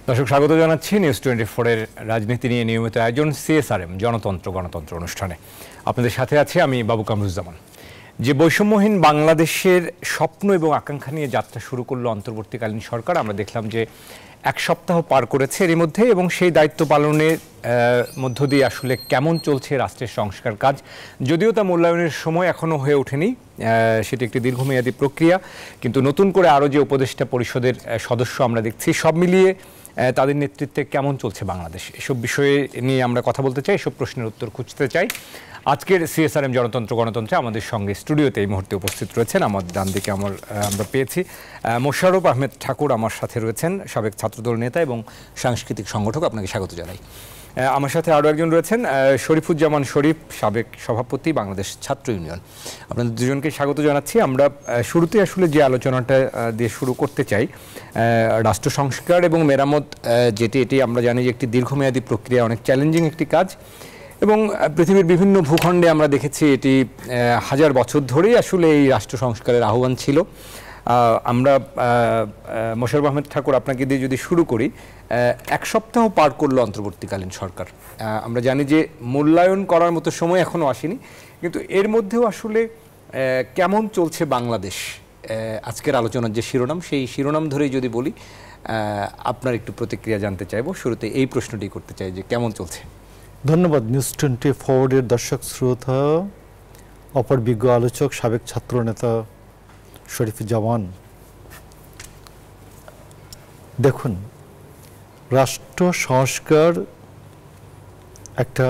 দর্শক স্বাগত জানাচ্ছি নিউজ 24 এর রাজনীতি নিয়ে নিয়মিত আয়োজন সিএসআরএম গণতন্ত্র অনুষ্ঠানে। আপনাদের সাথে আছি আমি বাবু কামরুজ্জামান। যে বৈষম্যহীন বাংলাদেশের স্বপ্ন এবং আকাঙ্ক্ষা নিয়ে যাত্রা শুরু করলো অন্তর্বর্তীকালীন সরকার, আমরা দেখলাম যে এক সপ্তাহ পার করেছে এর মধ্যে, এবং সেই দায়িত্ব পালনের মধ্য দিয়ে আসলে কেমন চলছে রাষ্ট্রের সংস্কার কাজ, যদিও তা মূল্যায়নের সময় এখনও হয়ে ওঠেনি, সেটি একটি দীর্ঘমেয়াদী প্রক্রিয়া। কিন্তু নতুন করে আরও যে উপদেষ্টা পরিষদের সদস্য আমরা দেখছি, সব মিলিয়ে তাদের নেতৃত্বে কেমন চলছে বাংলাদেশ, এসব বিষয়ে নিয়ে আমরা কথা বলতে চাই, এসব প্রশ্নের উত্তর খুঁজতে চাই। আজকের সিএসআরএম গণতন্ত্রে আমাদের সঙ্গে স্টুডিওতে এই মুহূর্তে উপস্থিত রয়েছেন, আমার ডান দিকে আমরা পেয়েছি মোশাররফ আহমেদ ঠাকুর, আমার সাথে রয়েছেন সাবেক ছাত্রদল নেতা এবং সাংস্কৃতিক সংগঠক, আপনাকে স্বাগত জানাই। আমার সাথে আরও একজন রয়েছেন শরীফুজ্জামান শরীফ, সাবেক সভাপতি বাংলাদেশ ছাত্র ইউনিয়ন। আপনাদের দুজনকে স্বাগত জানাচ্ছি। আমরা শুরুতে আসলে যে আলোচনাটা দিয়ে শুরু করতে চাই, রাষ্ট্র সংস্কার এবং মেরামত এটি আমরা জানি যে একটি দীর্ঘমেয়াদী প্রক্রিয়া, অনেক চ্যালেঞ্জিং একটি কাজ, এবং পৃথিবীর বিভিন্ন ভূখণ্ডে আমরা দেখেছি এটি হাজার বছর ধরেই আসলে এই রাষ্ট্র সংস্কারের আহ্বান ছিল। আমরা মোশাররফ আহমেদ ঠাকুর, আপনাকে দিয়ে যদি শুরু করি, এক সপ্তাহ পার করলো অন্তর্বর্তীকালীন সরকার। আমরা জানি যে মূল্যায়ন করার মতো সময় এখনও আসেনি, কিন্তু এর মধ্যেও আসলে কেমন চলছে বাংলাদেশ, আজকের আলোচনার যে শিরোনাম, সেই শিরোনাম ধরেই যদি বলি, আপনার একটু প্রতিক্রিয়া জানতে চাইব। শুরুতে এই প্রশ্নটি করতে চাই যে কেমন চলছে। ধন্যবাদ। নিউজ 24 এর দর্শক শ্রোতা, অপর বিজ্ঞ আলোচক, সাবেক ছাত্র নেতা শরীফুজ্জামান। দেখুন, রাষ্ট্র সংস্কার একটা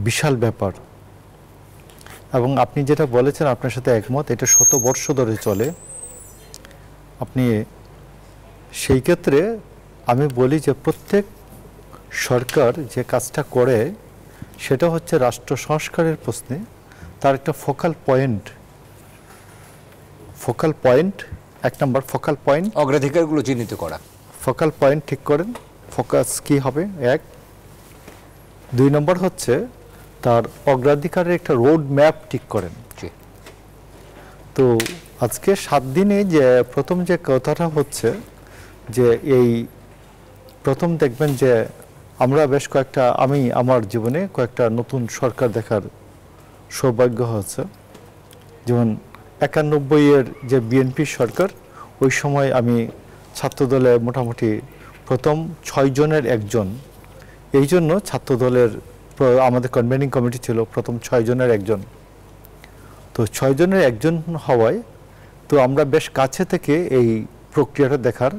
বিশাল ব্যাপার, এবং আপনি যেটা বলেছেন আপনার সাথে একমত, এটা শত বর্ষ ধরে চলে। আপনি সেই ক্ষেত্রে আমি বলি যে প্রত্যেক সরকার যে কাজটা করে সেটা হচ্ছে রাষ্ট্র সংস্কারের প্রশ্নে তার একটা ফোকাল পয়েন্ট, এক নম্বর ফোকাল পয়েন্ট, অগ্রাধিকারগুলো চিহ্নিত করা, ফোকাল পয়েন্ট ঠিক করেন, ফোকাস কি হবে, এক। দুই নম্বর হচ্ছে তার অগ্রাধিকারের একটা রোড ম্যাপ ঠিক করেন। তো আজকে 7 দিনে যে প্রথম যে কথাটা হচ্ছে যে এই প্রথম দেখবেন যে আমরা বেশ কয়েকটা, আমি আমার জীবনে কয়েকটা নতুন সরকার দেখার সৌভাগ্য হয়েছে। যেমন 91-এর যে বিএনপি সরকার, ওই সময় আমি ছাত্রদলে মোটামুটি প্রথম 6 জনের একজন, এই জন্য ছাত্রদলের আমাদের কনভেনিং কমিটি ছিল প্রথম 6 জনের একজন। তো 6 জনের একজন হওয়ায় তো আমরা বেশ কাছে থেকে এই প্রক্রিয়াটা দেখার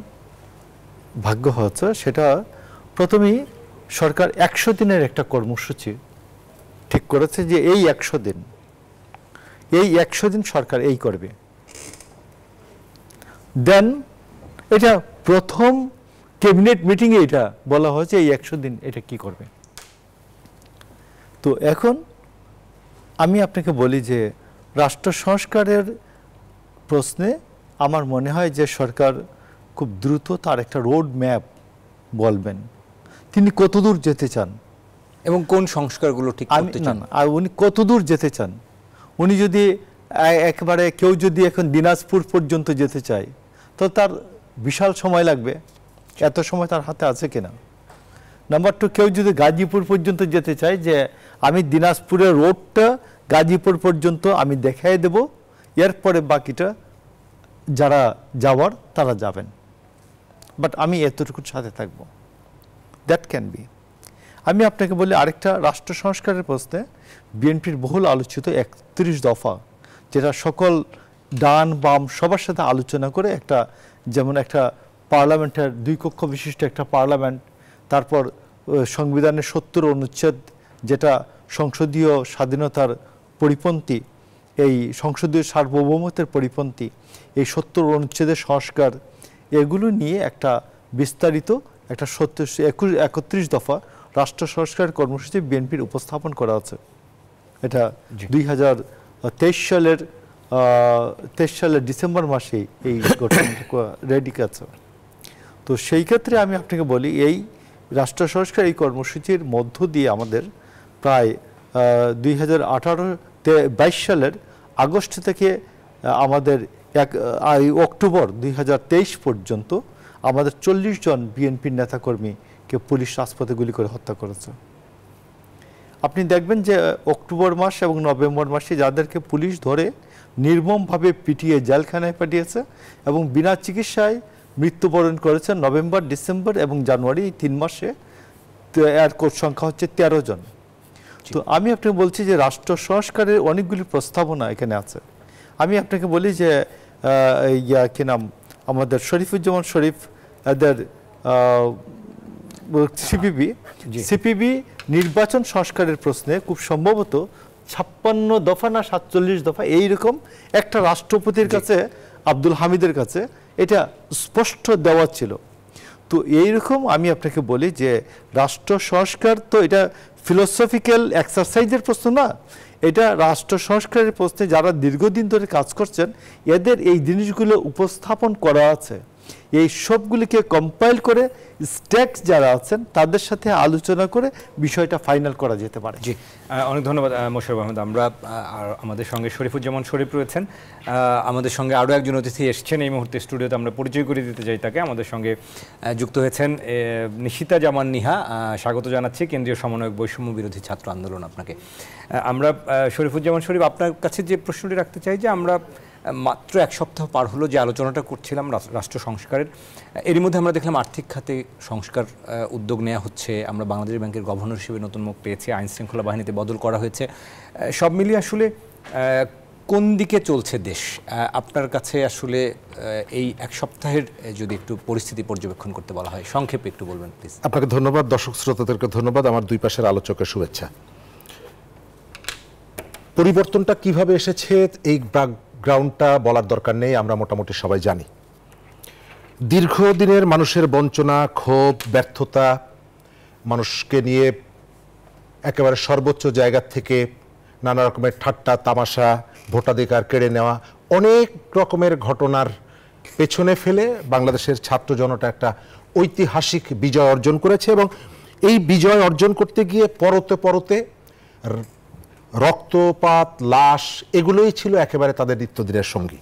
ভাগ্য হয়েছে। সেটা প্রথমেই সরকার 100 দিনের একটা কর্মসূচি ঠিক করেছে যে এই 100 দিন সরকার এই করবে। দেন এটা প্রথম ক্যাবিনেট মিটিংয়ে এটা বলা হয়েছে এই 100 দিন এটা কি করবে। তো এখন আমি আপনাকে বলি যে রাষ্ট্র সংস্কারের প্রশ্নে আমার মনে হয় যে সরকার খুব দ্রুত তার একটা রোড ম্যাপ বলবেন, তিনি কতদূর যেতে চান এবং কোন সংস্কারগুলো ঠিক করতে চান, আর উনি কতদূর যেতে চান। উনি যদি একেবারে কেউ যদি এখন দিনাজপুর পর্যন্ত যেতে চায় তো তার বিশাল সময় লাগবে, এত সময় তার হাতে আছে কিনা। নাম্বার 2, কেউ যদি গাজীপুর পর্যন্ত যেতে চায় যে আমি দিনাজপুরের রোডটা গাজীপুর পর্যন্ত আমি দেখাই দেব, এরপরে বাকিটা যারা যাওয়ার তারা যাবেন, বাট আমি এতটুকুর সাথে থাকব, দ্যাট ক্যান বি। আমি আপনাকে বলি আরেকটা রাষ্ট্র সংস্কারের প্রশ্নে বিএনপির বহুল আলোচিত 31 দফা, যেটা সকল ডান বাম সবার সাথে আলোচনা করে একটা, যেমন একটা পার্লামেন্টের 2 কক্ষ বিশিষ্ট একটা পার্লামেন্ট, তারপর সংবিধানের 70 অনুচ্ছেদ যেটা সংসদীয় স্বাধীনতার পরিপন্থী, এই সংসদীয় সার্বভৌমত্বের পরিপন্থী, এই 70 অনুচ্ছেদের সংস্কার, এগুলো নিয়ে একটা বিস্তারিত একটা 31 দফা রাষ্ট্র সংস্কার কর্মসূচি বিএনপির উপস্থাপন করা আছে। এটা 2023 সালের ডিসেম্বর মাসে এই গঠনটা রেডি আছে। তো সেই ক্ষেত্রে আমি আপনাকে বলি এই রাষ্ট্র সংস্কার এই কর্মসূচির মধ্য দিয়ে আমাদের প্রায় 2022 সালের আগস্ট থেকে আমাদের অক্টোবর 2023 পর্যন্ত আমাদের 40 জন বিএনপির নেতাকর্মীকে পুলিশ রাজপথে গুলি করে হত্যা করেছে। আপনি দেখবেন যে অক্টোবর মাস এবং নভেম্বর মাসে যাদেরকে পুলিশ ধরে নির্মমভাবে পিটিয়ে জেলখানায় পাঠিয়েছে এবং বিনা চিকিৎসায় মৃত্যুবরণ করেছে নভেম্বর, ডিসেম্বর এবং জানুয়ারি, এই 3 মাসে এর সংখ্যা হচ্ছে 13 জন। তো আমি আপনাকে বলছি যে রাষ্ট্র সংস্কারের অনেকগুলি প্রস্তাবনা এখানে আছে। আমি আপনাকে বলি যে কি নাম, আমাদের শরীফুজ্জামান শরীফ এদের সিপিবি নির্বাচন সংস্কারের প্রশ্নে খুব সম্ভবত 56 দফা না 47 দফা এইরকম একটা রাষ্ট্রপতির কাছে, আব্দুল হামিদের কাছে এটা স্পষ্ট দেওয়া ছিল। তো এইরকম আমি আপনাকে বলি যে রাষ্ট্র সংস্কার তো এটা ফিলোসফিক্যাল এক্সারসাইজের প্রশ্ন না, এটা রাষ্ট্র সংস্কারের প্রশ্নে যারা দীর্ঘদিন ধরে কাজ করছেন এদের এই জিনিসগুলো উপস্থাপন করা আছে। এই সবগুলিকে কম্পাইল করে স্টেকস যারা আছেন তাদের সাথে আলোচনা করে বিষয়টা ফাইনাল করা যেতে পারে। জি, অনেক ধন্যবাদ মোশাররফ আহমেদ। আমরা আমাদের সঙ্গে শরীফুজ্জামান শরীফ রয়েছেন, আমাদের সঙ্গে আরও একজন অতিথি এসেছেন এই মুহূর্তে স্টুডিওতে, আমরা পরিচয় করে দিতে চাই তাকে। আমাদের সঙ্গে যুক্ত হয়েছেন নিশিতা জামান নিহা, স্বাগত জানাচ্ছি, কেন্দ্রীয় সমন্বয়ক বৈষম্য বিরোধী ছাত্র আন্দোলন। আপনাকে আমরা শরীফুজ্জামান শরীফ আপনার কাছে যে প্রশ্নটি রাখতে চাই যে আমরা মাত্র 1 সপ্তাহ পার হলো যে আলোচনাটা করছিলাম রাষ্ট্র সংস্কারের, এরই মধ্যে আমরা দেখলাম আর্থিক খাতে সংস্কার উদ্যোগ নেওয়া হচ্ছে, আমরা বাংলাদেশ ব্যাংকের গভর্নর হিসেবে নতুন মুখ পেয়েছি, আইন শৃঙ্খলা বাহিনীতে বদল করা হয়েছে, সব মিলিয়ে আসলে কোন দিকে চলছে দেশ? আপনার কাছে আসলে এই 1 সপ্তাহের যদি একটু পরিস্থিতি পর্যবেক্ষণ করতে বলা হয় সংক্ষেপে একটু বলবেন প্লিজ। আপনাকে ধন্যবাদ, দর্শক শ্রোতাদেরকে ধন্যবাদ, আমার দুই পাশের আলোচকের শুভেচ্ছা। পরিবর্তনটা কিভাবে এসেছে এই ব্যাকগ্রাউন্ডটা বলার দরকার নেই, আমরা মোটামুটি সবাই জানি। দীর্ঘদিনের মানুষের বঞ্চনা, ক্ষোভ, ব্যর্থতা, মানুষকে নিয়ে একেবারে সর্বোচ্চ জায়গা থেকে নানা রকমের ঠাট্টা তামাশা, ভোটাধিকার কেড়ে নেওয়া, অনেক রকমের ঘটনার পেছনে ফেলে বাংলাদেশের ছাত্র জনতা একটা ঐতিহাসিক বিজয় অর্জন করেছে এবং এই বিজয় অর্জন করতে গিয়ে পরতে পরতে রক্তপাত, লাশ, এগুলোই ছিল একেবারে তাদের নিত্যদিনের সঙ্গী।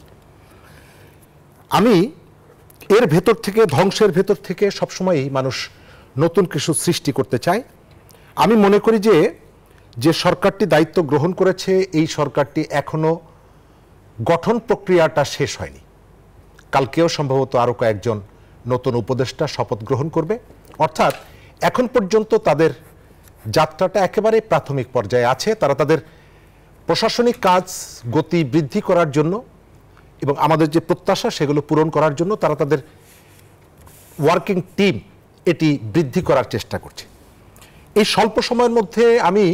আমি এর ভেতর থেকে, ধ্বংসের ভেতর থেকে সবসময়ই মানুষ নতুন কিছু সৃষ্টি করতে চায়। আমি মনে করি যে সরকারটি দায়িত্ব গ্রহণ করেছে, এই সরকারটি এখনো গঠন প্রক্রিয়াটা শেষ হয়নি। কালকেও সম্ভবত আরও কয়েকজন নতুন উপদেষ্টা শপথ গ্রহণ করবে, অর্থাৎ এখন পর্যন্ত তাদের যাত্রাটা একেবারে প্রাথমিক পর্যায়ে আছে। তারা তাদের প্রশাসনিক কাজ গতি বৃদ্ধি করার জন্য এবং আমাদের যে প্রত্যাশা সেগুলো পূরণ করার জন্য তারা তাদের ওয়ার্কিং টিম এটি বৃদ্ধি করার চেষ্টা করছে। এই স্বল্প সময়ের মধ্যে আমি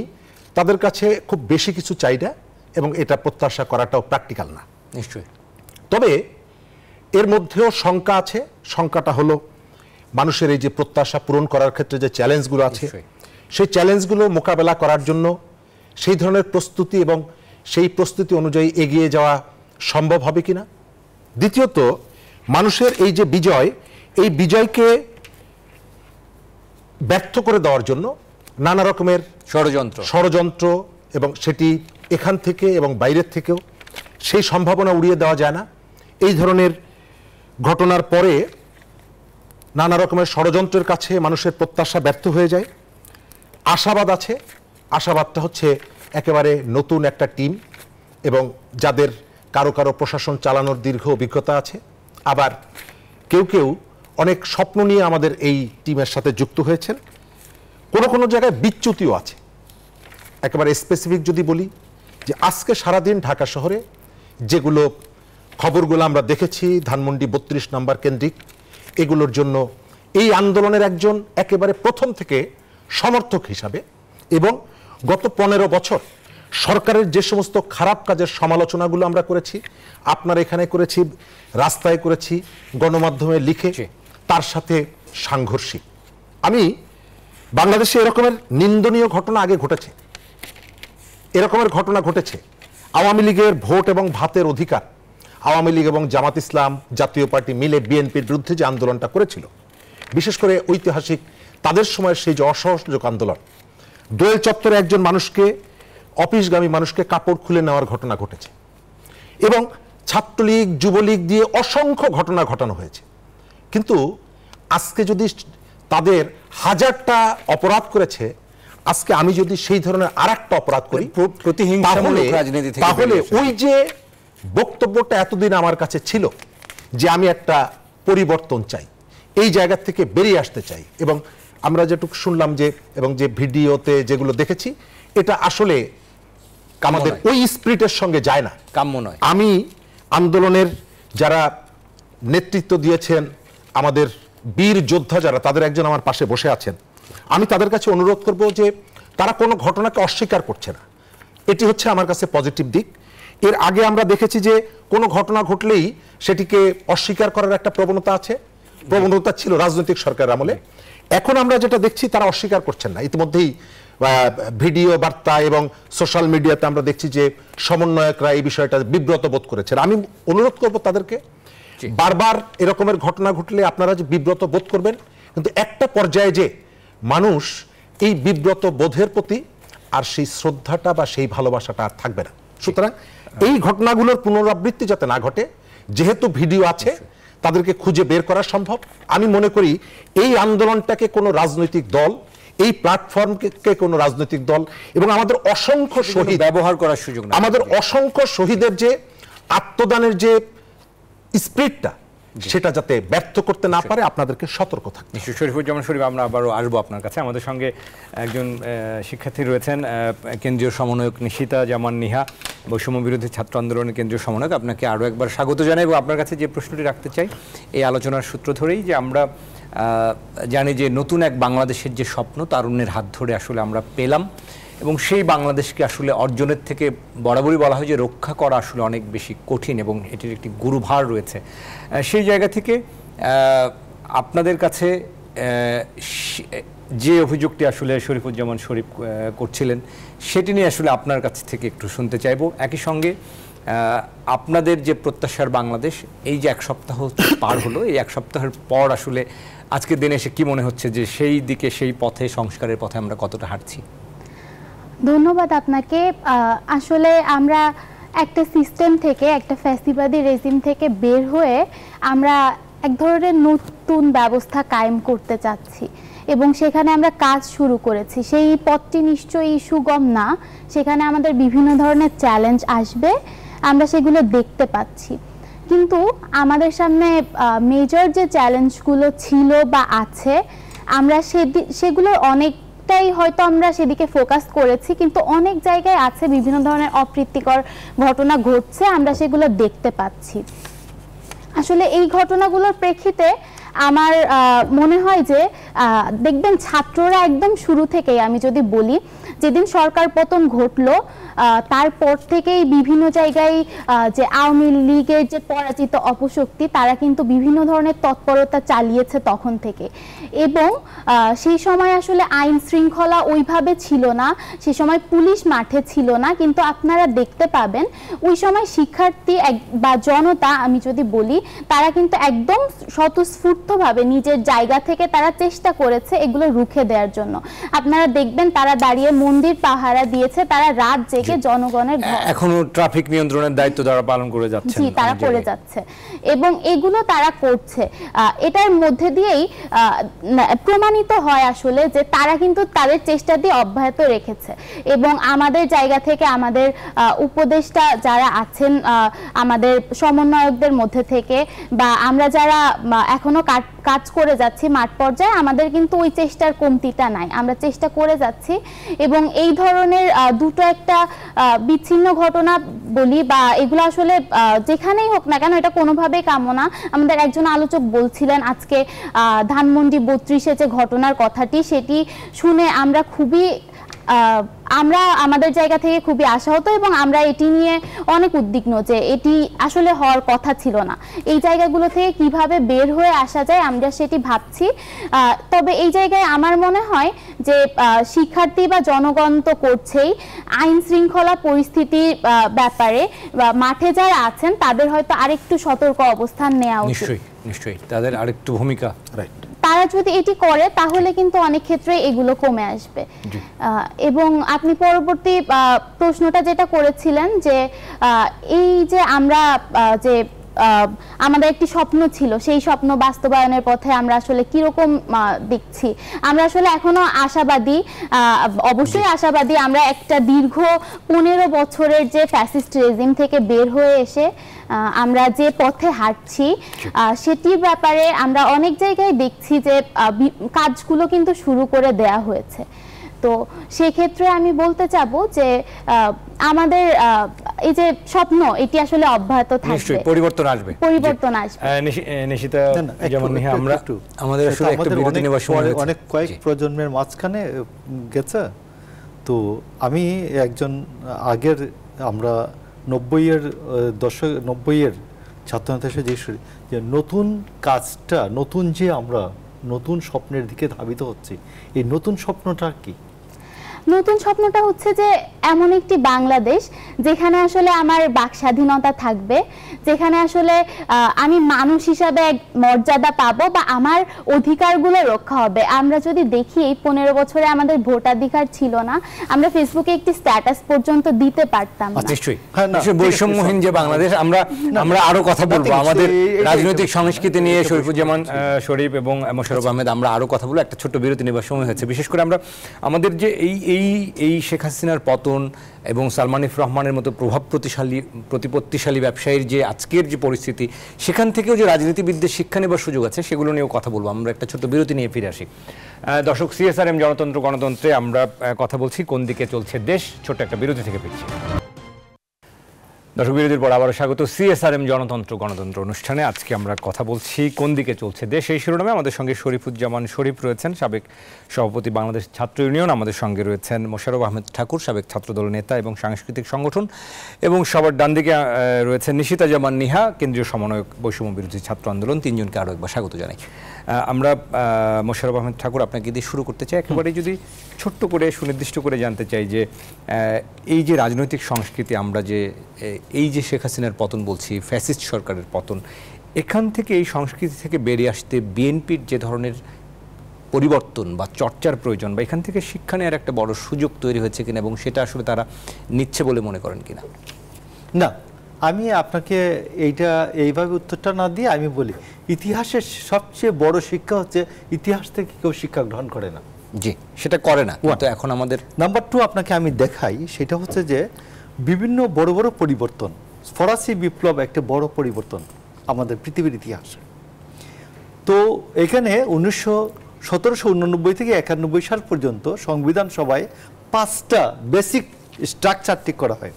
তাদের কাছে খুব বেশি কিছু চাই না এবং এটা প্রত্যাশা করাটাও প্র্যাকটিক্যাল না নিশ্চয়ই। তবে এর মধ্যেও শঙ্কা আছে। শঙ্কাটা হলো মানুষের এই যে প্রত্যাশা পূরণ করার ক্ষেত্রে যে চ্যালেঞ্জগুলো আছে সেই চ্যালেঞ্জগুলো মোকাবেলা করার জন্য সেই ধরনের প্রস্তুতি এবং সেই প্রস্তুতি অনুযায়ী এগিয়ে যাওয়া সম্ভব হবে কিনা। দ্বিতীয়ত, মানুষের এই যে বিজয়, এই বিজয়কে ব্যর্থ করে দেওয়ার জন্য নানা রকমের ষড়যন্ত্র এবং সেটি এখান থেকে এবং বাইরের থেকেও সেই সম্ভাবনা উড়িয়ে দেওয়া যায় না। এই ধরনের ঘটনার পরে নানা রকমের ষড়যন্ত্রের কাছে মানুষের প্রত্যাশা ব্যর্থ হয়ে যায়। আশাবাদ আছে, আশাবাদটা হচ্ছে একেবারে নতুন একটা টিম এবং যাদের কারো কারো প্রশাসন চালানোর দীর্ঘ অভিজ্ঞতা আছে, আবার কেউ কেউ অনেক স্বপ্ন নিয়ে আমাদের এই টিমের সাথে যুক্ত হয়েছেন। কোনো কোনো জায়গায় বিচ্যুতিও আছে। একেবারে স্পেসিফিক যদি বলি যে আজকে সারাদিন ঢাকা শহরে যেগুলো খবরগুলো আমরা দেখেছি, ধানমন্ডি 32 নম্বর কেন্দ্রিক, এগুলোর জন্য এই আন্দোলনের একজন একেবারে প্রথম থেকে সমর্থক হিসাবে এবং গত 15 বছর সরকারের যে সমস্ত খারাপ কাজের সমালোচনাগুলো আমরা করেছি, আপনার এখানে করেছি, রাস্তায় করেছি, গণমাধ্যমে লিখে, তার সাথে সাংঘর্ষিক। আমি বাংলাদেশে এরকমের নিন্দনীয় ঘটনা আগে ঘটেছে, এরকমের ঘটনা ঘটেছে। আওয়ামী লীগের ভোট এবং ভাতের অধিকার, আওয়ামী লীগ এবং জামাত ইসলাম জাতীয় পার্টি মিলে বিএনপির বিরুদ্ধে যে আন্দোলনটা করেছিল, বিশেষ করে ঐতিহাসিক তাদের সময়ের সেই যে অসহযোগ আন্দোলন, দোয়েল চত্বরে একজন মানুষকে, অফিসগামী মানুষকে কাপড় খুলে নেওয়ার ঘটনা ঘটেছে এবং ছাত্রলীগ যুবলীগ দিয়ে অসংখ্য ঘটনা ঘটানো হয়েছে। কিন্তু আজকে যদি তাদের 1000টা অপরাধ করেছে, আজকে আমি যদি সেই ধরনের আরেকটা অপরাধ করি, তাহলে ওই যে বক্তব্যটা এতদিন আমার কাছে ছিল যে আমি একটা পরিবর্তন চাই, এই জায়গা থেকে বেরিয়ে আসতে চাই, এবং আমরা যেটুকু শুনলাম যে এবং যে ভিডিওতে যেগুলো দেখেছি, এটা আসলে আমাদের ওই স্পিরিটের সঙ্গে যায় না, কাম্য নয়। আমি আন্দোলনের যারা নেতৃত্ব দিয়েছেন, আমাদের বীর যোদ্ধা যারা, তাদের একজন আমার পাশে বসে আছেন, আমি তাদের কাছে অনুরোধ করব যে তারা কোনো ঘটনাকে অস্বীকার করছে না, এটি হচ্ছে আমার কাছে পজিটিভ দিক। এর আগে আমরা দেখেছি যে কোনো ঘটনা ঘটলেই সেটিকে অস্বীকার করার একটা প্রবণতা ছিল রাজনৈতিক সরকারের আমলে। এখন আমরা যেটা দেখছি, তারা অস্বীকার করছেন না। ইতিমধ্যেই ভিডিও বার্তা এবং সোশ্যাল মিডিয়াতে আমরা দেখছি যে সমন্বয়করা এই বিষয়টা বিব্রত বোধ করেছেন। আমি অনুরোধ করব তাদেরকে, বারবার এরকমের ঘটনা ঘটলে আপনারা যে বিব্রত বোধ করবেন, কিন্তু একটা পর্যায়ে যে মানুষ এই বিব্রত বোধের প্রতি আর সেই শ্রদ্ধাটা বা সেই ভালোবাসাটা আর থাকবে না। সুতরাং এই ঘটনাগুলোর পুনরাবৃত্তি যাতে না ঘটে, যেহেতু ভিডিও আছে, তাদেরকে খুঁজে বের করা সম্ভব। আমি মনে করি এই আন্দোলনটাকে কোনো রাজনৈতিক দল, এই প্ল্যাটফর্মকে কোনো রাজনৈতিক দল এবং আমাদের অসংখ্য শহীদ ব্যবহার করার সুযোগ, আমাদের অসংখ্য শহীদের যে আত্মদানের যে স্পিরিটটা, সেটা যাতে ব্যর্থ করতে না পারে, আপনাদেরকে সতর্ক থাকতে। নিশ্চয়ই শরীফুজ্জামান শরীফ, আমরা আবারও আসবো আপনার কাছে। আমাদের সঙ্গে একজন শিক্ষার্থী রয়েছেন, কেন্দ্রীয় সমন্বয়ক নিশিতা জামান নিহা, বৈষম্য বিরোধী ছাত্র আন্দোলনের কেন্দ্রীয় সমন্বয়ক। আপনাকে আরও একবার স্বাগত জানাই এবং আপনার কাছে যে প্রশ্নটি রাখতে চাই এই আলোচনার সূত্র ধরেই, যে আমরা জানি যে নতুন এক বাংলাদেশের যে স্বপ্ন তারুণ্যের হাত ধরে আসলে আমরা পেলাম, এবং সেই বাংলাদেশকে আসলে অর্জনের থেকে বরাবরই বলা হয় যে রক্ষা করা আসলে অনেক বেশি কঠিন এবং এটির একটি গুরুভার রয়েছে। সেই জায়গা থেকে আপনাদের কাছে যে অভিযোগটি আসলে শরীফুজ্জামান শরীফ করছিলেন, সেটি নিয়ে আসলে আপনার কাছ থেকে একটু শুনতে চাইব। একই সঙ্গে আপনাদের যে প্রত্যাশার বাংলাদেশ, এই যে 1 সপ্তাহ পার হলো, এই 1 সপ্তাহের পর আসলে আজকের দিনে এসে কি মনে হচ্ছে যে সেই দিকে, সেই পথে, সংস্কারের পথে আমরা কতটা হাঁটছি? ধন্যবাদ আপনাকে। আসলে আমরা একটা সিস্টেম থেকে, একটা ফ্যাসিবাদী রেজিম থেকে বের হয়ে আমরা এক ধরনের নতুন ব্যবস্থা কায়েম করতে চাচ্ছি এবং সেখানে আমরা কাজ শুরু করেছি। সেই পথটি নিশ্চয়ই সুগম না, সেখানে আমাদের বিভিন্ন ধরনের চ্যালেঞ্জ আসবে, আমরা সেগুলো দেখতে পাচ্ছি। কিন্তু আমাদের সামনে মেজর যে চ্যালেঞ্জগুলো ছিল বা আছে, আমরা সেগুলোর অনেকটাই হয়তো আমরা সেদিকে ফোকাস করেছি, কিন্তু অনেক জায়গায় আছে বিভিন্ন ধরনের অপ্রীতিকর ঘটনা ঘটছে, আমরা সেগুলো দেখতে পাচ্ছি। আসলে এই ঘটনাগুলোর প্রেক্ষিতে আমার মনে হয় যে দেখবেন ছাত্ররা একদম শুরু থেকেই, আমি যদি বলি, যেদিন সরকার পতন ঘটলো তারপর থেকেই বিভিন্ন জায়গায় যে আওয়ামী লীগের যে পরাজিত অপশক্তি, তারা কিন্তু বিভিন্ন ধরনের তৎপরতা চালিয়েছে তখন থেকে। এবং সেই সময় আসলে আইন শৃঙ্খলা ওইভাবে ছিল না, সে সময় পুলিশ মাঠে ছিল না, কিন্তু আপনারা দেখতে পাবেন ওই সময় শিক্ষার্থী বা জনতা, আমি যদি বলি, তারা কিন্তু একদম স্বতঃস্ফূর্তভাবে নিজের জায়গা থেকে তারা চেষ্টা করেছে এগুলো রুখে দেওয়ার জন্য। আপনারা দেখবেন তারা দাঁড়িয়ে মন্দির পাহারা দিয়েছে, তারা রাত জেগে জনগণের এখনো ট্রাফিক নিয়ন্ত্রণের দায়িত্ব তারা পালন করে যাচ্ছে। জি, তারা করে যাচ্ছে এবং এগুলো তারা করছে। এটার মধ্যে দিয়েই প্রমাণিত হয় আসলে যে তারা কিন্তু তাদের চেষ্টা দিয়ে অব্যাহত রেখেছে। এবং আমাদের জায়গা থেকে আমাদের উপদেষ্টা যারা আছেন, আমাদের সমন্বয়কদের মধ্যে থেকে, বা আমরা যারা এখনো কাজ করে যাচ্ছি মাঠ পর্যায়ে, আমাদের কিন্তু ওই চেষ্টার কমতিটা নাই, আমরা চেষ্টা করে যাচ্ছি। এবং এই ধরনের দুটো একটা বিচ্ছিন্ন ঘটনা বলি বা এগুলো আসলে যেখানেই হোক না কেন, এটা কোনোভাবেই কাম্য না। আমাদের একজন আলোচক বলছিলেন আজকে ধানমন্ডি 32-এ যে ঘটনার কথাটি, সেটি শুনে আমরা আমাদের জায়গা থেকে খুবই আশাহত এবং আমরা এটি নিয়ে অনেক উদ্বিগ্ন যে এটি আসলে হওয়ার কথা ছিল না। এই জায়গাগুলো থেকে কিভাবে বের হয়ে আসা যায় আমরা সেটি ভাবছি। তবে এই জায়গায় আমার মনে হয় যে শিক্ষার্থী বা জনগণ তো করছেই, আইন শৃঙ্খলা পরিস্থিতির ব্যাপারে মাঠে যারা আছেন তাদের হয়তো আরেকটু সতর্ক অবস্থান নেওয়া উচিত। নিশ্চয়ই তাদের আরেকটু ভূমিকা, রাইট। তারা যদি এটি করে তাহলে কিন্তু অনেক ক্ষেত্রে এগুলো কমে আসবে। এবং আপনি পরবর্তী প্রশ্নটা যেটা করেছিলেন যে এই যে আমরা যে আমাদের একটি স্বপ্ন ছিল, সেই স্বপ্ন বাস্তবায়নের পথে আমরা আসলে কিরকম দেখছি। আমরা আসলে এখনো আশাবাদী, অবশ্যই আশাবাদী। আমরা একটা দীর্ঘ 15 বছরের যে ফ্যাসিস্ট রেজিম থেকে বের হয়ে এসে আমরা যে পথে হাঁটছি সেটির ব্যাপারে আমরা অনেক জায়গায় দেখছি যে কাজগুলো কিন্তু শুরু করে দেয়া হয়েছে। তো সেক্ষেত্রে আমি বলতে চাবো যে আমাদের এই যে স্বপ্ন এটি আসলে অব্যাহত থাকবে, পরিবর্তন আসবে। নিশিতা যেমন আমরা আমাদের আসলে একটা বিরতি নেওয়ার সময় অনেক কয়েক প্রজন্মের মাঝখানে গেছে। তো আমি একজন আগের আমরা 90-এর দশক 90-এর ছাত্রনেতা হিসেবে যে নতুন কাজটা, নতুন যে আমরা নতুন স্বপ্নের দিকে ধাবিত হচ্ছি, এই নতুন স্বপ্নটা কি? নতুন স্বপ্নটা হচ্ছে যে এমন একটি বাংলাদেশ যেখানে আসলে আমার বাক স্বাধীনতা থাকবে, যেখানে আসলে আমি মানুষ হিসাবে এক মর্যাদা পাবো বা আমার অধিকারগুলো রক্ষা হবে। আমরা যদি দেখি এই 15 বছরে আমাদের ভোটাধিকার ছিল না, আমরা ফেসবুকে একটি স্ট্যাটাস পর্যন্ত দিতে পারতাম না। নিশ্চয়ই বৈষম্যহীন যে বাংলাদেশ। আমরা আরো কথা বলবো আমাদের রাজনৈতিক সংস্কৃতি নিয়ে, শরীফুজ্জামান শরীফ এবং মোশাররফ আহমেদ, আমরা আরো কথা বলবো। একটা ছোট্ট বিরতি নেবার সময় হয়েছে। বিশেষ করে আমরা আমাদের যে এই শেখ হাসিনার পতন এবং সালমান এফ রহমানের মতো প্রতিপত্তিশালী ব্যবসায়ীর যে আজকের যে পরিস্থিতি, সেখান থেকেও যে রাজনীতিবিদদের শিক্ষা নেবার সুযোগ আছে, সেগুলো নিয়েও কথা বলবো। আমরা একটা ছোট্ট বিরতি নিয়ে ফিরে আসি। দর্শক, CSRM জনতন্ত্র গণতন্ত্রে আমরা কথা বলছি কোন দিকে চলছে দেশ। ছোট্ট একটা বিরতি থেকে ফিরছি। দর্শক, বিরতির পর আবারও স্বাগত CSRM জনতন্ত্র গণতন্ত্র অনুষ্ঠানে। আজকে আমরা কথা বলছি কোন দিকে চলছে দেশ, এই শিরোনামে। আমাদের সঙ্গে শরীফুজ্জামান শরীফ রয়েছেন, সাবেক সভাপতি বাংলাদেশ ছাত্র ইউনিয়ন। আমাদের সঙ্গে রয়েছেন মোশাররফ আহমেদ ঠাকুর, সাবেক ছাত্রদল নেতা এবং সাংস্কৃতিক সংগঠন। এবং সবার ডান দিকে রয়েছেন নিশিতা জামান নিহা, কেন্দ্রীয় সমন্বয়ক বৈষম্য বিরোধী ছাত্র আন্দোলন। তিনজনকে আরও একবার স্বাগত জানাই। আমরা মোশাররফ আহমেদ ঠাকুর, আপনাকে দিয়ে শুরু করতে চাই। একেবারে যদি ছোট্ট করে সুনির্দিষ্ট করে জানতে চাই যে এই যে রাজনৈতিক সংস্কৃতি, আমরা যে এই যে শেখ হাসিনার পতন বলছি, ফ্যাসিস্ট সরকারের পতন, এখান থেকে এই সংস্কৃতি থেকে বেরিয়ে আসতে বিএনপির যে ধরনের পরিবর্তন বা চর্চার প্রয়োজন, বা এখান থেকে শিক্ষা নেওয়ার একটা বড় সুযোগ তৈরি হয়েছে কিনা, এবং সেটা আসলে তারা নিচ্ছে বলে মনে করেন কিনা? না, আমি আপনাকে এইভাবে উত্তরটা না দিয়ে আমি বলি, ইতিহাসের সবচেয়ে বড় শিক্ষা হচ্ছে ইতিহাস থেকে কেউ শিক্ষা গ্রহণ করে না। জি, সেটা করে না। তো এখন আমাদের নাম্বার 2 আপনাকে আমি দেখাই, সেটা হচ্ছে যে বিভিন্ন বড় বড় পরিবর্তন, ফরাসি বিপ্লব একটা বড় পরিবর্তন আমাদের পৃথিবীর ইতিহাসে। তো এখানে 1789 থেকে 91 সাল পর্যন্ত সংবিধান সভায় 5টা বেসিক স্ট্রাকচার ঠিক করা হয়।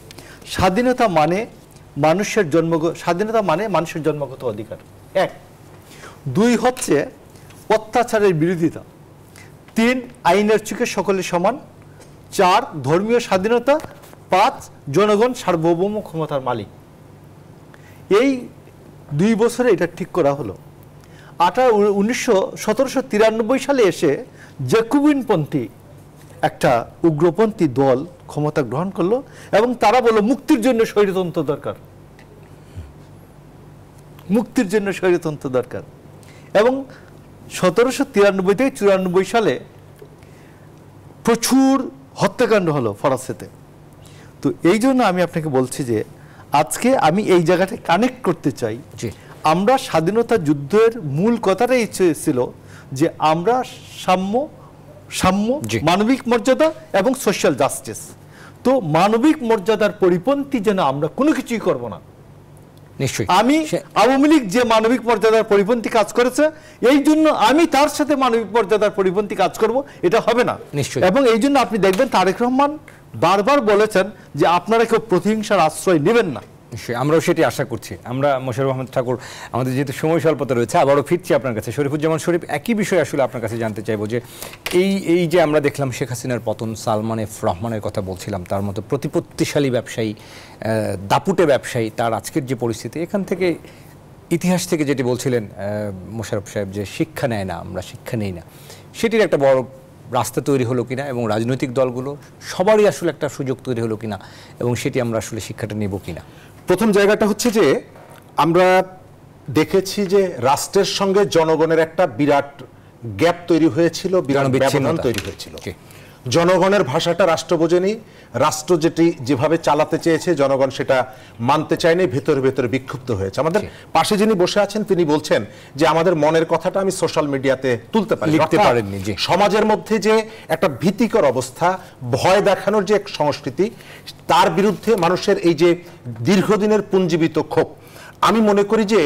স্বাধীনতা মানে মানুষের জন্মগত অধিকার, 1। 2 হচ্ছে অত্যাচারের বিরোধিতা। 3 আইনের চোখে সকলে সমান। 4 ধর্মীয় স্বাধীনতা। 5 জনগণ সার্বভৌম ক্ষমতার মালিক। এই 2 বছরে এটা ঠিক করা হলো। 1793 সালে এসে জ্যাকোবিনপন্থী একটা উগ্রপন্থী দল ক্ষমতা গ্রহণ করলো এবং তারা বলল মুক্তির জন্য স্বৈরতন্ত্র দরকার, মুক্তির জন্য স্বৈরতন্ত্র দরকার। এবং 1793 থেকে 94 সালে প্রচুর হত্যাকাণ্ড হলো ফরাসিতে। তো এই জন্য আমি আপনাকে বলছি যে আজকে আমি এই জায়গাটা কানেক্ট করতে চাই। আমরা স্বাধীনতা যুদ্ধের মূল কথাটাই ছিল যে আমরা সাম্য, মানবিক মর্যাদা এবং সোশ্যাল জাস্টিস। তো মানবিক মর্যাদার পরিপন্থী যেন আমরা কোনো কিছুই করব না। নিশ্চয়ই আমি আওয়ামী লীগ যে মানবিক মর্যাদার পরিপন্থী কাজ করেছে, এই জন্য আমি তার সাথে মানবিক মর্যাদার পরিপন্থী কাজ করব, এটা হবে না। নিশ্চয়ই। এবং এই জন্য আপনি দেখবেন তারেক রহমান বারবার বলেছেন যে আপনারা কেউ প্রতিহিংসার আশ্রয় নেবেন না। নিশ্চয়ই, আমরাও সেটি আশা করছি। আমরা মোশাররফ আহমেদ ঠাকুর, আমাদের যেহেতু সময় স্বল্পতা রয়েছে, আবারও ফিরছি আপনার কাছে। শরীফুজ্জামান শরীফ, একই বিষয় আসলে আপনার কাছে জানতে চাইবো যে এই যে আমরা দেখলাম শেখ হাসিনার পতন, সালমান এফ রহমানের কথা বলছিলাম, তার মতো প্রতিপত্তিশালী ব্যবসায়ী, দাপুটে ব্যবসায়ী, তার আজকের যে পরিস্থিতি, এখান থেকে ইতিহাস থেকে যেটি বলছিলেন মোশাররফ সাহেব যে শিক্ষা নেয় না, আমরা শিক্ষা নেই না, সেটির একটা বড় রাস্তা তৈরি হলো কিনা, এবং রাজনৈতিক দলগুলো সবারই আসলে একটা সুযোগ তৈরি হলো কিনা, এবং সেটি আমরা আসলে শিক্ষাটা নেব কিনা। প্রথম জায়গাটা হচ্ছে যে আমরা দেখেছি যে রাষ্ট্রের সঙ্গে জনগণের একটা বিরাট গ্যাপ তৈরি হয়েছিল, বিরাট ব্যবধান তৈরি হয়েছিল। জনগণের ভাষাটা রাষ্ট্র বোঝেনি, রাষ্ট্র যেভাবে চালাতে চেয়েছে জনগণ সেটা মানতে চায়নি, ভেতরে ভেতরে বিক্ষুব্ধ হয়েছে। আমাদের পাশে যিনি বসে আছেন তিনি বলছেন যে আমাদের মনের কথাটা আমি সোশ্যাল মিডিয়াতে তুলতে পারি, লিখতে পারেননি। সমাজের মধ্যে যে একটা ভীতিকর অবস্থা, ভয় দেখানোর যে এক সংস্কৃতি, তার বিরুদ্ধে মানুষের এই যে দীর্ঘদিনের পুঞ্জীবিত ক্ষোভ, আমি মনে করি যে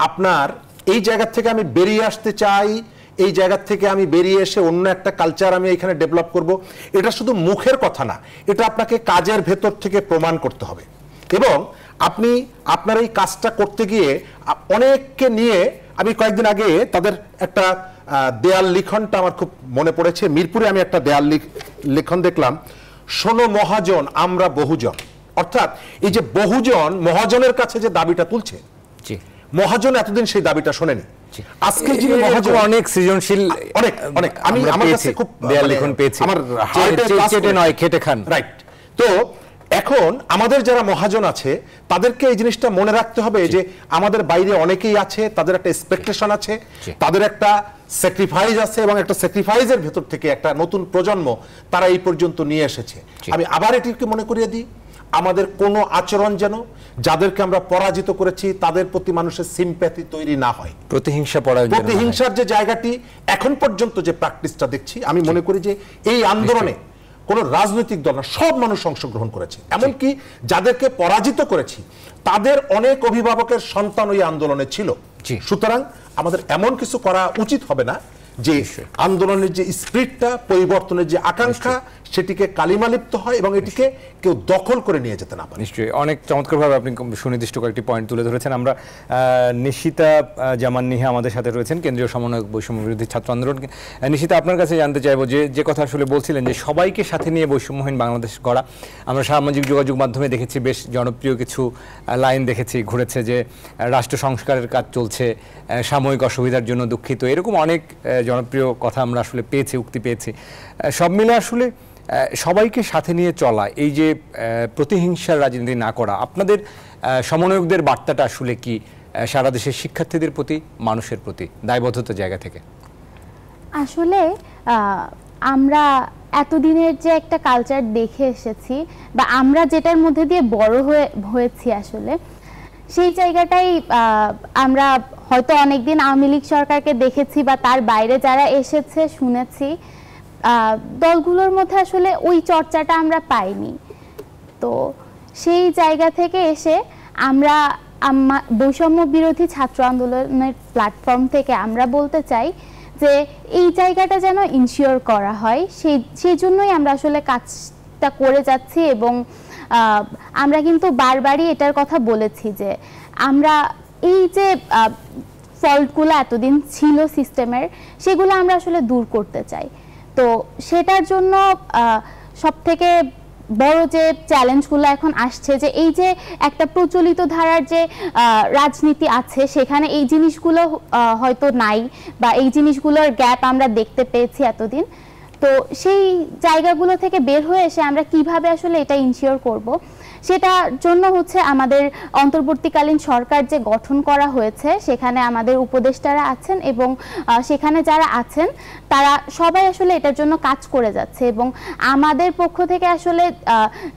আপনার এই জায়গা থেকে আমি বেরিয়ে আসতে চাই, এই জায়গা থেকে আমি বেরিয়ে এসে অন্য একটা কালচার আমি এখানে ডেভেলপ করব, এটা শুধু মুখের কথা না, এটা আপনাকে কাজের ভেতর থেকে প্রমাণ করতে হবে। এবং আপনি আপনার এই কাজটা করতে গিয়ে অনেককে নিয়ে, আমি কয়েকদিন আগে তাদের একটা দেয়াল লিখনটা আমার খুব মনে পড়েছে, মিরপুরে আমি একটা দেয়াল লিখন দেখলাম, শোনো মহাজন আমরা বহুজন। অর্থাৎ এই যে বহুজন মহাজনের কাছে যে দাবিটা তুলছে, মহাজন এতদিন সেই দাবিটা শোনেনি। আজকে যিনি মহাজন, অনেক সৃজনশীল, অনেক অনেক আমি আমার কাছে খুব দেয়াল লিখন পেয়েছি, আমার চেটে নয় খেটে খান, রাইট। তো এখন আমাদের যারা মহাজন আছে তাদেরকে এই জিনিসটা মনে রাখতে হবে যে আমাদের বাইরে অনেকেই আছে, তাদের একটা এক্সপেকটেশন আছে, তাদের একটা স্যাক্রিফাইস আছে, এবং একটা স্যাক্রিফাইসের ভেতর থেকে একটা নতুন প্রজন্ম তারা এই পর্যন্ত নিয়ে এসেছে। আমি আবার এটিকে মনে করিয়ে দিই, আমাদের কোনো আচরণ যেন যাদেরকে আমরা পরাজিত করেছি তাদের প্রতি মানুষের সিম্প্যাথি তৈরি না হয়, প্রতিহিংসার যে জায়গাটি এখন পর্যন্ত যে প্র্যাকটিসটা দেখছি, আমি মনে করি যে এই আন্দোলনে কোনো রাজনৈতিক দল না, সব মানুষ অংশগ্রহণ করেছে। এমনকি যাদেরকে পরাজিত করেছি তাদের অনেক অভিভাবকের সন্তান ওই আন্দোলনে ছিল। সুতরাং আমাদের এমন কিছু করা উচিত হবে না যে আন্দোলনের যে স্পিরিটটা, পরিবর্তনের যে আকাঙ্ক্ষা, সেটিকে কালিমালিপ্ত হয় এবং এটিকে কেউ দখল করে নিয়ে যেতে না পারে। নিশ্চয়ই অনেক চমৎকারভাবে আপনি সুনির্দিষ্ট কয়েকটি পয়েন্ট তুলে ধরেছেন। আমরা নিশিতা জামান নিহা আমাদের সাথে রয়েছেন, কেন্দ্রীয় সমন্বয়ক বৈষম্য বিরোধী ছাত্র আন্দোলন। নিশিতা, আপনার কাছে জানতে চাইবো যে কথা আসলে বলছিলেন যে সবাইকে সাথে নিয়ে বৈষম্যহীন বাংলাদেশ গড়া, আমরা সামাজিক যোগাযোগ মাধ্যমে দেখেছি বেশ জনপ্রিয় কিছু লাইন দেখেছি, ঘুরেছে যে রাষ্ট্র সংস্কারের কাজ চলছে, সাময়িক অসুবিধার জন্য দুঃখিত, এরকম অনেক জনপ্রিয় কথা আমরা আসলে পেয়েছি, উক্তি পেয়েছি। সব মিলে আসলে সবাইকে সাথে নিয়ে চলা, এই যে প্রতিহিংসার রাজনীতি না করা, আপনাদের সমন্বয়কদের বার্তাটা আসলে কি সারা দেশের শিক্ষার্থীদের প্রতি, মানুষের প্রতি দায়বদ্ধতার জায়গা থেকে? আসলে আমরা এতদিনের যে একটা কালচার দেখে এসেছি, বা আমরা যেটার মধ্যে দিয়ে বড় হয়েছি, আসলে সেই জায়গাটাই আমরা হয়তো অনেকদিন আওয়ামী লীগ সরকারকে দেখেছি, বা তার বাইরে যারা এসেছে শুনেছি, দলগুলোর মধ্যে আসলে ওই চর্চাটা আমরা পাইনি। তো সেই জায়গা থেকে এসে আমরা বৈষম্য বিরোধী ছাত্র আন্দোলনের প্ল্যাটফর্ম থেকে আমরা বলতে চাই যে এই জায়গাটা যেন ইনশিওর করা হয়, সেই জন্যই আমরা আসলে কাজটা করে যাচ্ছি। এবং আমরা কিন্তু বারবারই এটার কথা বলেছি যে আমরা এই যে ফল্টগুলো এতদিন ছিল সিস্টেমের, সেগুলো আমরা আসলে দূর করতে চাই। তো সেটার জন্য সবথেকে বড় যে চ্যালেঞ্জগুলো এখন আসছে, যে এই যে একটা প্রচলিত ধারার যে রাজনীতি আছে, সেখানে এই জিনিসগুলো হয়তো নাই, বা এই জিনিসগুলোর গ্যাপ আমরা দেখতে পেয়েছি এতদিন। তো সেই জায়গাগুলো থেকে বের হয়ে এসে আমরা কিভাবে আসলে এটা ইনশিওর করব, সেটার জন্য হচ্ছে আমাদের অন্তর্বর্তীকালীন সরকার যে গঠন করা হয়েছে, সেখানে আমাদের উপদেষ্টারা আছেন, এবং সেখানে যারা আছেন তারা সবাই আসলে এটার জন্য কাজ করে যাচ্ছে। এবং আমাদের পক্ষ থেকে আসলে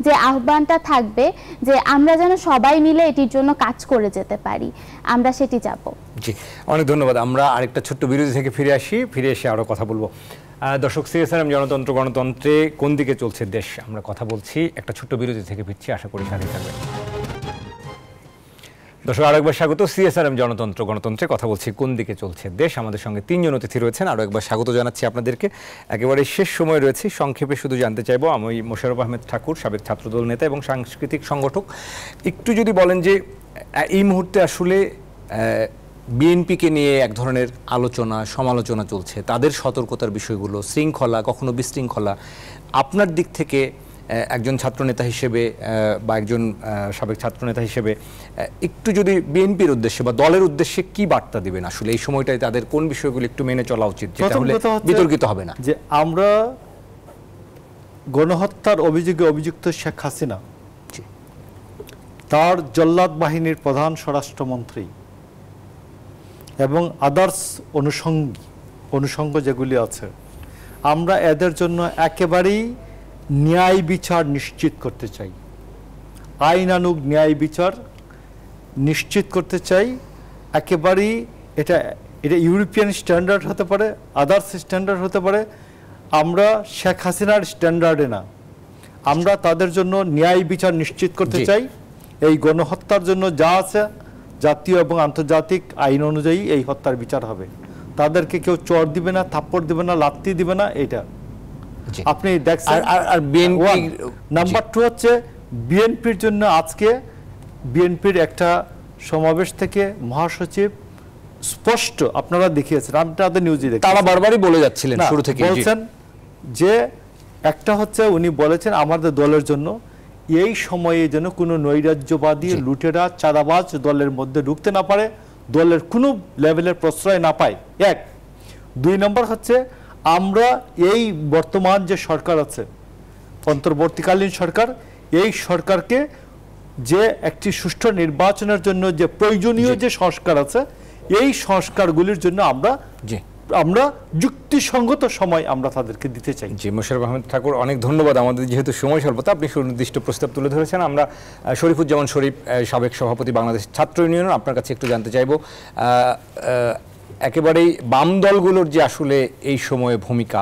যে আহ্বানটা থাকবে যে আমরা যেন সবাই মিলে এটির জন্য কাজ করে যেতে পারি, আমরা সেটি চাবো। জি, অনেক ধন্যবাদ। আমরা আরেকটা ছোট্ট বিরতি থেকে ফিরে এসে আরো কথা বলবো। দর্শক, সিএসআরএম জনতন্ত্র গণতন্ত্রে কোন দিকে চলছে দেশ, আমরা কথা বলছি। একটা ছোট্ট বিরতি থেকে ফিরছি, আশা করি সাথে থাকবেন। দর্শক, আরো একবার স্বাগত। সিএসআরএম জনতন্ত্র গণতন্ত্রে কথা বলছি কোন দিকে চলছে দেশ। আমাদের সঙ্গে তিনজন অতিথি রয়েছেন, আরো একবার স্বাগত জানাচ্ছি আপনাদেরকে। একেবারে শেষ সময় রয়েছে, সংক্ষেপে শুধু জানতে চাইবো, আমি মোশাররফ আহমেদ ঠাকুর, সাবেক ছাত্রদল নেতা এবং সাংস্কৃতিক সংগঠক, একটু যদি বলেন যে এই মুহূর্তে আসলে বিএনপিকে নিয়ে এক ধরনের আলোচনা সমালোচনা চলছে, তাদের সতর্কতার বিষয়গুলো, শৃঙ্খলা, কখনো বিশৃঙ্খলা, আপনার দিক থেকে একজন ছাত্রনেতা হিসেবে বা একজন সাবেক ছাত্রনেতা হিসেবে একটু যদি বিএনপির উদ্দেশ্যে বা দলের উদ্দেশ্যে কি বার্তা দিবেন? আসলে এই সময়টায় তাদের কোন বিষয়গুলো একটু মেনে চলা উচিত, যেটা হলে বিতর্কিত হবে না? যে আমরা গণহত্যার অভিযোগে অভিযুক্ত শেখ হাসিনা, তার জল্লাদ বাহিনীর প্রধান স্বরাষ্ট্রমন্ত্রী এবং আদার্স অনুষঙ্গ যেগুলি আছে, আমরা এদের জন্য একেবারেই ন্যায় বিচার নিশ্চিত করতে চাই, আইনানুগ ন্যায় বিচার নিশ্চিত করতে চাই। একেবারেই এটা ইউরোপিয়ান স্ট্যান্ডার্ড হতে পারে, আদার্স স্ট্যান্ডার্ড হতে পারে, আমরা শেখ হাসিনার স্ট্যান্ডার্ডে না, আমরা তাদের জন্য ন্যায় বিচার নিশ্চিত করতে চাই। এই গণহত্যার জন্য যা আছে জাতীয় এবং আন্তর্জাতিক আইন অনুযায়ী এই হত্যার বিচার হবে। তাদেরকে কেউ চর দিবে না, থাপ্পড় দিবে না, লাত্তি দিবে না। এটা আপনি দেখছেন। আর বিএনপি নাম্বার 2 হচ্ছে বিএনপির জন্য আজকে বিএনপির একটা সমাবেশ থেকে মহাসচিব স্পষ্ট, আপনারা দেখিয়েছেন, আমি তাদের নিউজে দেখি, তারা বারবারই বলে যাচ্ছিলেন শুরু থেকে বলছেন যে একটা হচ্ছে উনি বলেছেন আমাদের দলের জন্য এই সময়ে যেন কোনো নৈরাজ্যবাদী লুটেরা চাঁদাবাজ দলের মধ্যে ঢুকতে না পারে, দলের কোনো লেভেলের প্রশ্রয় না পায়। 1 2 নম্বর হচ্ছে আমরা এই বর্তমান যে সরকার আছে অন্তর্বর্তীকালীন সরকার, এই সরকারকে যে একটি সুষ্ঠু নির্বাচনের জন্য যে প্রয়োজনীয় যে সংস্কার আছে এই সংস্কারগুলির জন্য আমরা যুক্তিসঙ্গত সময় আমরা তাদেরকে দিতে চাই। জি, মোশাররফ আহমেদ ঠাকুর, অনেক ধন্যবাদ। আমাদের যেহেতু সময় স্বল্পতা, আপনি সুনির্দিষ্ট প্রস্তাব তুলে ধরেছেন। আমরা শরীফুজ্জামান শরীফ, সাবেক সভাপতি বাংলাদেশ ছাত্র ইউনিয়ন, আপনার কাছে একটু জানতে চাইব একেবারেই বাম দলগুলোর যে আসলে এই সময়ে ভূমিকা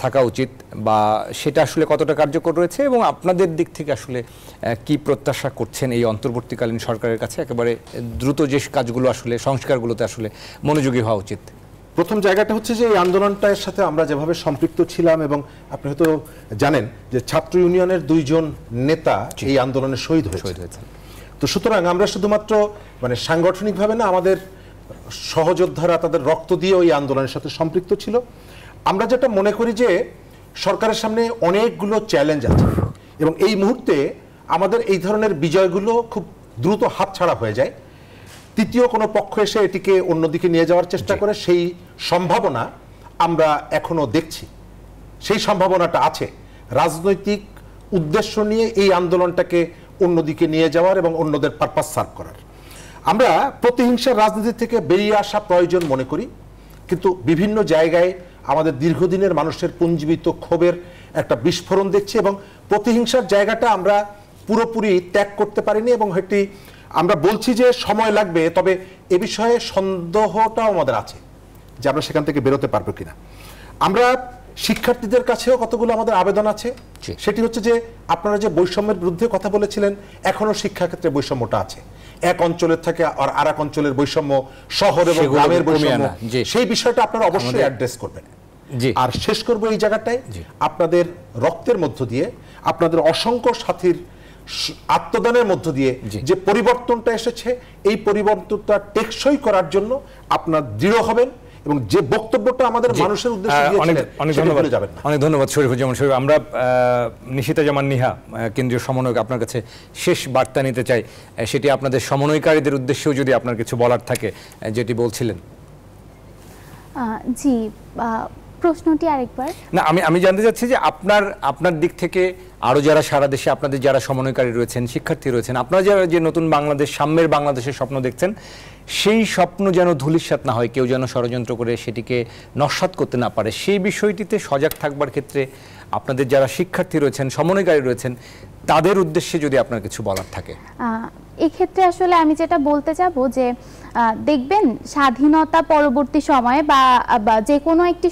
থাকা উচিত বা সেটা আসলে কতটা কার্যকর রয়েছে এবং আপনাদের দিক থেকে আসলে কি প্রত্যাশা করছেন এই অন্তর্বর্তীকালীন সরকারের কাছে একেবারে দ্রুত যে কাজগুলো আসলে সংস্কারগুলোতে আসলে মনোযোগী হওয়া উচিত? প্রথম জায়গাটা হচ্ছে যে এই আন্দোলনটার সাথে আমরা যেভাবে সম্পৃক্ত ছিলাম এবং আপনি হয়তো জানেন যে ছাত্র ইউনিয়নের 2 জন নেতা এই আন্দোলনে শহীদ হয়েছে। তো সুতরাং আমরা শুধুমাত্র মানে সাংগঠনিকভাবে না, আমাদের সহযোদ্ধারা তাদের রক্ত দিয়ে ওই আন্দোলনের সাথে সম্পৃক্ত ছিল। আমরা যেটা মনে করি যে সরকারের সামনে অনেকগুলো চ্যালেঞ্জ আছে এবং এই মুহূর্তে আমাদের এই ধরনের বিজয়গুলো খুব দ্রুত হাতছাড়া হয়ে যায়। তৃতীয় কোনো পক্ষ এসে এটিকে অন্যদিকে নিয়ে যাওয়ার চেষ্টা করে, সেই সম্ভাবনা আমরা এখনো দেখছি, সেই সম্ভাবনাটা আছে। রাজনৈতিক উদ্দেশ্য নিয়ে এই আন্দোলনটাকে অন্যদিকে নিয়ে যাওয়ার এবং অন্যদের পারপাস সার্ভ করার। আমরা প্রতিহিংসার রাজনীতি থেকে বেরিয়ে আসা প্রয়োজন মনে করি, কিন্তু বিভিন্ন জায়গায় আমাদের দীর্ঘদিনের মানুষের পুঞ্জীবিত ক্ষোভের একটা বিস্ফোরণ দেখছি এবং প্রতিহিংসার জায়গাটা আমরা পুরোপুরি ত্যাগ করতে পারিনি এবং এটি আমরা বলছি যে সময় লাগবে, তবে এ বিষয়ে সন্দেহটাও আমাদের আছে যে আমরা সেখান থেকে বেরোতে পারবো কিনা। আমরা শিক্ষার্থীদের কাছেও কতগুলো আমাদের আবেদন আছে, সেটি হচ্ছে যে আপনারা যে বৈষম্যের বিরুদ্ধে কথা বলেছিলেন, এখনো শিক্ষাক্ষেত্রে বৈষম্যটা আছে। এক অঞ্চলের থেকে আর এক অঞ্চলের বৈষম্য, শহর এবং গ্রামের বৈষম্য, সেই বিষয়টা আপনারা অবশ্যই অ্যাড্রেস করবেন। আর শেষ করবো এই জায়গাটায়, আপনাদের রক্তের মধ্য দিয়ে, আপনাদের অসংখ্য সাথীর আত্মদানের মধ্য দিয়ে যে পরিবর্তনটা এসেছে, এই পরিবর্তনটা টেকসই করার জন্য আপনারা দৃঢ় হবেন এবং যে বক্তব্যটা আমাদের মানুষের উদ্দেশ্যে দিয়েছিলেন। অনেক ধন্যবাদ শরীফুজ্জামান শরীফ। আমরা নিশিতা জামান নিহা, কেন্দ্রীয় সমন্বয়ক, আপনার কাছে শেষ বার্তা নিতে চাই। সেটি আপনাদের সমন্বয়কারীদের উদ্দেশ্যেও যদি আপনার কিছু বলার থাকে, যেটি বলছিলেন। জি, প্রশ্নটি আরেকবার। না, আমি জানতে চাচ্ছি যে আপনার দিক থেকে আরো যারা সারা দেশে আপনাদের যারা সমন্বয়কারী রয়েছেন, শিক্ষার্থী রয়েছেন, আপনারা যারা যে নতুন বাংলাদেশ, সাম্যের বাংলাদেশের স্বপ্ন দেখছেন, সেই স্বপ্ন যেন ধূলিসাৎ না হয়, কেউ যেন ষড়যন্ত্র করে সেটিকে নস্যাৎ করতে না পারে, সেই বিষয়টিতে সজাগ থাকবার ক্ষেত্রে আপনাদের যারা শিক্ষার্থী রয়েছেন, সমন্বয়কারী রয়েছেন, তাদের উদ্দেশ্যে যদি আপনার কিছু বলার থাকে। এক্ষেত্রে আসলে আমি যেটা বলতে চাবো যে দেখবেন স্বাধীনতা পরবর্তী সময়ে বা যে কোনো একটি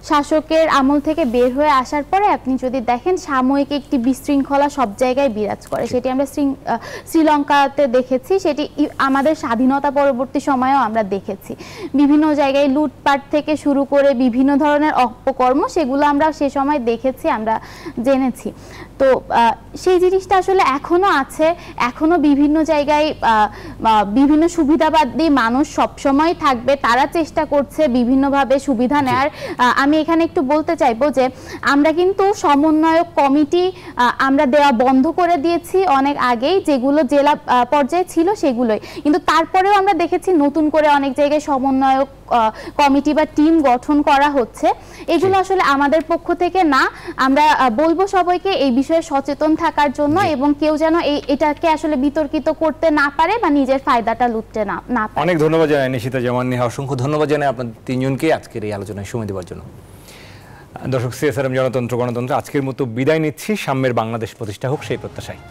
শাসকের আমল থেকে বের হয়ে আসার পরে আপনি যদি দেখেন সাময়িক একটি বিশৃঙ্খলা সব জায়গায় বিরাজ করে। সেটি আমরা শ্রীলঙ্কাতে দেখেছি, সেটি আমাদের স্বাধীনতা পরবর্তী সময়েও আমরা দেখেছি। বিভিন্ন জায়গায় লুটপাট থেকে শুরু করে বিভিন্ন ধরনের অপকর্ম, সেগুলো আমরা সে সময় দেখেছি, আমরা জেনেছি। তো সেই জিনিসটা আসলে এখনো আছে, এখনো বিভিন্ন জায়গায় বিভিন্ন সুবিধাবাদী মানুষ সবসময় থাকবে, তারা চেষ্টা করছে বিভিন্নভাবে সুবিধা নেয়ার। আমি এখানে একটু বলতে চাইবো যে আমরা কিন্তু সমন্বয়ক কমিটি আমরা দেওয়া বন্ধ করে দিয়েছি অনেক আগেই, যেগুলো জেলা পর্যায়ে ছিল সেগুলোই, কিন্তু তারপরেও আমরা দেখেছি নতুন করে অনেক জায়গায় সমন্বয়ক কমিটি বা টিম গঠন করা হচ্ছে। এগুলো আসলে আমাদের পক্ষ থেকে না, আমরা বলবো সবাইকে এই বিষয়ে সচেতন থাকার জন্য এবং কেউ যেন এটাকে আসলে বিতর্কিত করতে না পারে বা নিজের ফায়দাটা লুটতে না পারে। অনেক ধন্যবাদ জানাই নিশিতা জামান নিহা, অসংখ্য ধন্যবাদ জানাই আপনাদের তিনজনকে আজকের এই আলোচনায় সময় দেওয়ার জন্য। দর্শক, সিএসআরএম জনতন্ত্র গণতন্ত্র আজকের মতো বিদায় নিচ্ছি। সাম্যের বাংলাদেশ প্রতিষ্ঠা হোক সেই প্রত্যাশায়।